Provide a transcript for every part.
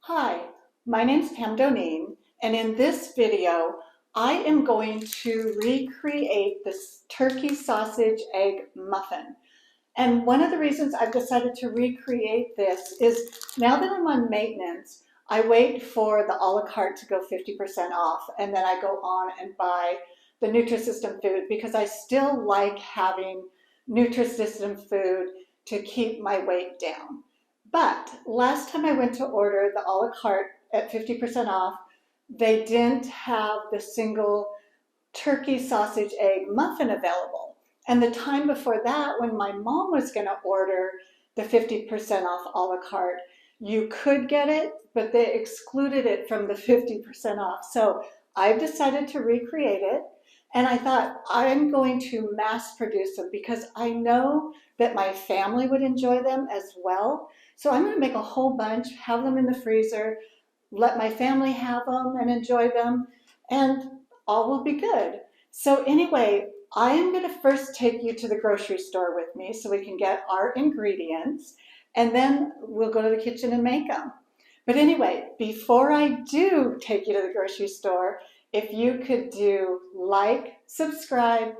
Hi, my name is Pam Doneen, and in this video, I am going to recreate this turkey sausage egg muffin. And one of the reasons I've decided to recreate this is now that I'm on maintenance, I wait for the a la carte to go 50% off, and then I go on and buy the Nutrisystem food because I still like having Nutrisystem food to keep my weight down. But last time I went to order the a la carte at 50% off, they didn't have the single turkey sausage egg muffin available. And the time before that, when my mom was going to order the 50% off a la carte, you could get it, but they excluded it from the 50% off. So I've decided to recreate it. And I thought I'm going to mass produce them because I know that my family would enjoy them as well. So I'm going to make a whole bunch, have them in the freezer, let my family have them and enjoy them, and all will be good. So anyway, I am going to first take you to the grocery store with me so we can get our ingredients, and then we'll go to the kitchen and make them. But anyway, before I do take you to the grocery store, if you could do like, subscribe,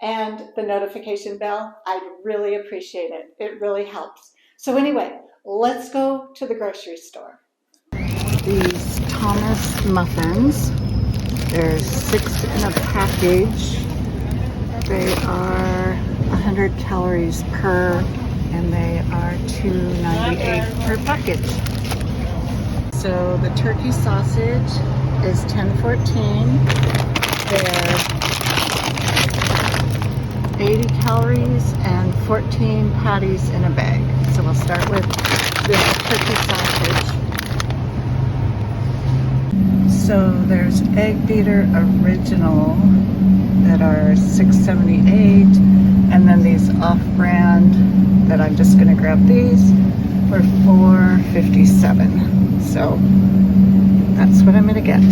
and the notification bell, I'd really appreciate it. It really helps. So anyway, let's go to the grocery store. These Thomas muffins, there's 6 in a package. They are 100 calories per, and they are $2.98 per package. So the turkey sausage is $10.14. They're 80 calories and 14 patties in a bag. So we'll start with this turkey sausage. So there's Egg Beater Original that are $6.78, and then these off-brand that I'm just going to grab these for $4.57. So that's what I'm going to get.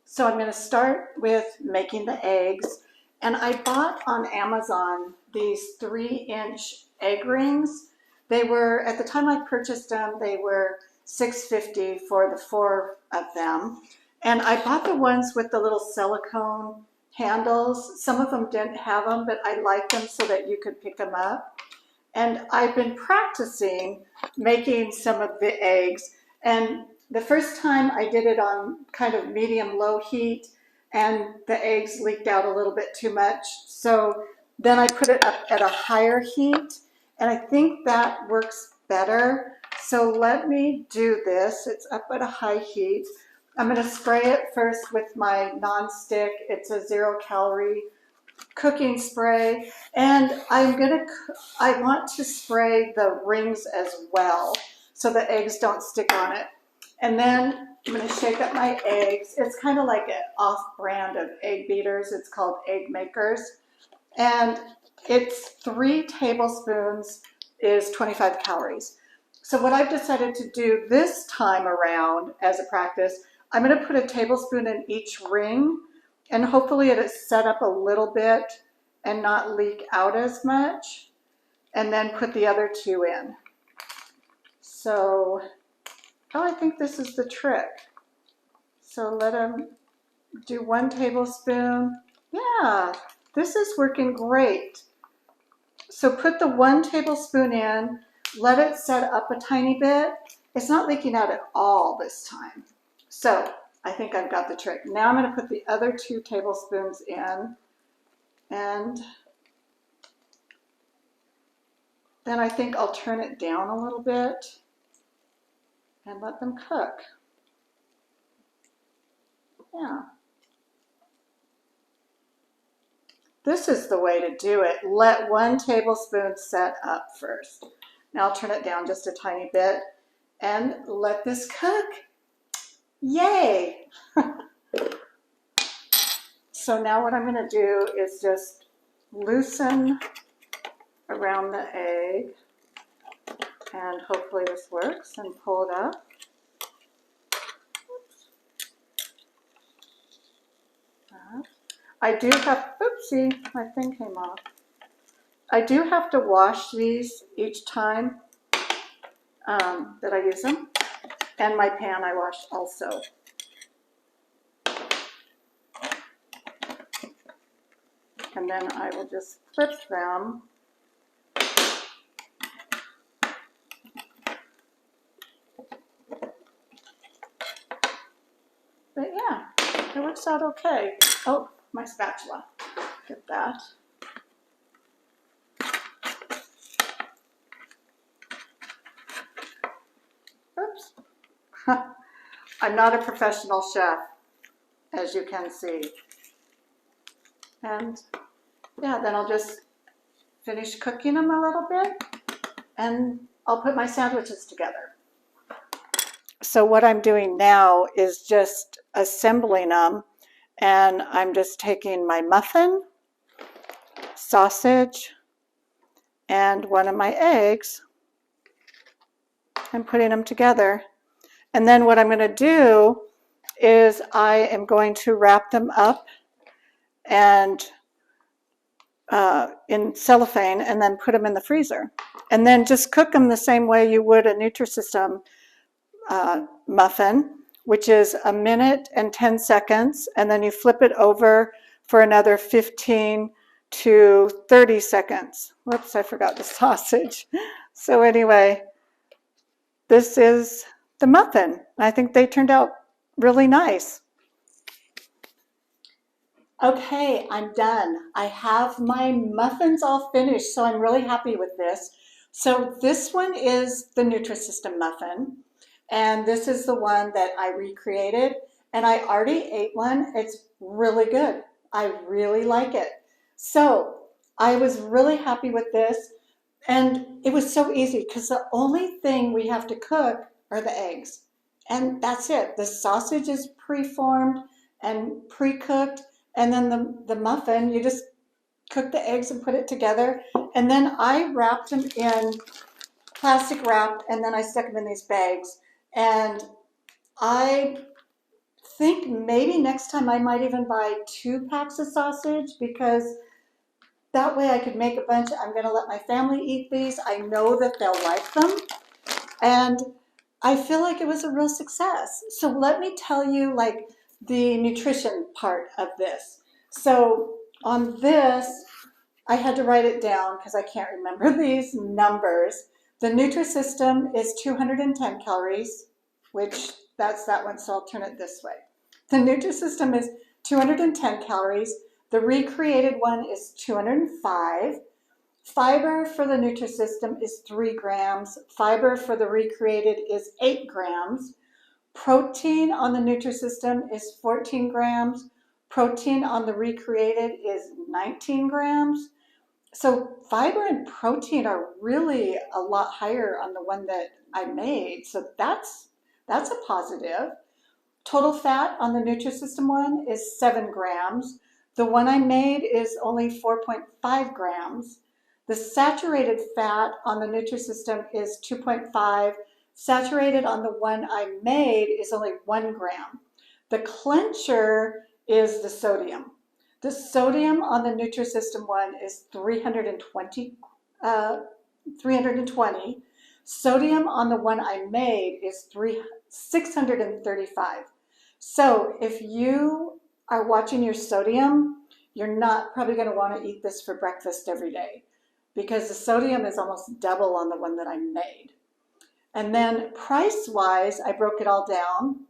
So I'm going to start with making the eggs, and I bought on Amazon these 3-inch egg rings. They were, at the time I purchased them, they were $6.50 for the 4 of them. And I bought the ones with the little silicone handles. Some of them didn't have them, but I liked them so that you could pick them up. And I've been practicing making some of the eggs. And the first time I did it on kind of medium-low heat, and the eggs leaked out a little bit too much. So then I put it up at a higher heat, and I think that works better. So let me do this. It's up at a high heat. I'm going to spray it first with my non-stick. It's a 0-calorie cooking spray, and I want to spray the rings as well so the eggs don't stick on it. And then I'm going to shake up my eggs. It's kind of like an off-brand of egg beaters. It's called Egg Makers, and it's 3 tablespoons is 25 calories. So what I've decided to do this time around as a practice, I'm going to put a tablespoon in each ring, and hopefully it is set up a little bit and not leak out as much, and then put the other 2 in. So, I think this is the trick. So let them do 1 tablespoon. Yeah, this is working great. So put the 1 tablespoon in, let it set up a tiny bit. It's not leaking out at all this time. So I think I've got the trick. Now I'm going to put the other 2 tablespoons in, and then I think I'll turn it down a little bit and let them cook. Yeah. This is the way to do it. Let 1 tablespoon set up first. Now I'll turn it down just a tiny bit and let this cook. Yay! So now what I'm going to do is just loosen around the egg, and hopefully this works, and pull it up. I do have, oopsie, my thing came off. I do have to wash these each time that I use them. And my pan I washed also. And then I will just flip them. But yeah, it works out okay. Oh, my spatula. Get that. Oops. I'm not a professional chef, as you can see. And yeah, then I'll just finish cooking them a little bit and I'll put my sandwiches together. So what I'm doing now is just assembling them, and I'm just taking my muffin, sausage, and one of my eggs and putting them together. And then what I'm going to do is I am going to wrap them up and in cellophane and then put them in the freezer. And then just cook them the same way you would a Nutrisystem muffin, which is 1 minute and 10 seconds, and then you flip it over for another 15 to 30 seconds. Whoops, I forgot the sausage. So anyway, this is the muffin. I think they turned out really nice. Okay, I'm done. I have my muffins all finished, so I'm really happy with this. So this one is the Nutrisystem muffin, and this is the one that I recreated, and I already ate one. It's really good. I really like it. So I was really happy with this, and it was so easy because the only thing we have to cook are the eggs, and that's it. The sausage is pre-formed and pre-cooked, and then the muffin, you just cook the eggs and put it together. And then I wrapped them in plastic wrap, and then I stuck them in these bags. And I think maybe next time I might even buy 2 packs of sausage, because that way I could make a bunch. I'm going to let my family eat these. I know that they'll like them. And I feel like it was a real success. So let me tell you like the nutrition part of this. So on this, I had to write it down because I can't remember these numbers. The Nutrisystem is 210 calories, which that's that one, so I'll turn it this way. The Nutrisystem is 210 calories. The recreated one is 205. Fiber for the Nutrisystem is 3 grams. Fiber for the recreated is 8 grams. Protein on the Nutrisystem is 14 grams. Protein on the recreated is 19 grams. So fiber and protein are really a lot higher on the one that I made. So that's a positive. Total fat on the Nutrisystem one is 7 grams. The one I made is only 4.5 grams. The saturated fat on the Nutrisystem is 2.5. Saturated on the one I made is only 1 gram. The clincher is the sodium. The sodium on the Nutrisystem one is 320. Sodium on the one I made is 635. So if you are watching your sodium, you're not probably going to want to eat this for breakfast every day, because the sodium is almost double on the one that I made. And then price-wise, I broke it all down.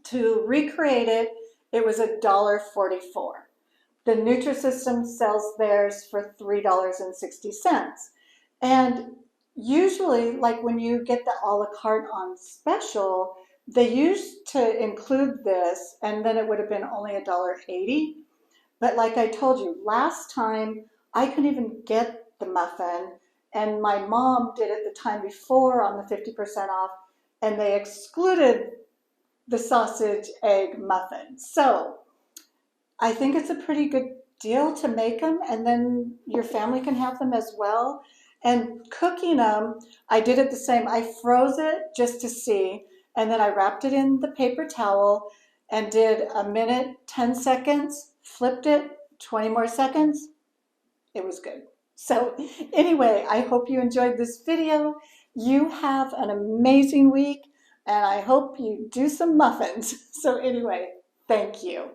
To recreate it, it was $1.44. The Nutrisystem sells theirs for $3.60. And usually, like when you get the a la carte on special, they used to include this, and then it would have been only $1.80. But like I told you, last time I couldn't even get the muffin, and my mom did it the time before on the 50% off, and they excluded the sausage egg muffin. So I think it's a pretty good deal to make them, and then your family can have them as well. And cooking them, I did it the same. I froze it just to see, and then I wrapped it in the paper towel and did 1 minute, 10 seconds, flipped it, 20 more seconds. It was good. So anyway, I hope you enjoyed this video. You have an amazing week, and I hope you do some muffins. So anyway, thank you.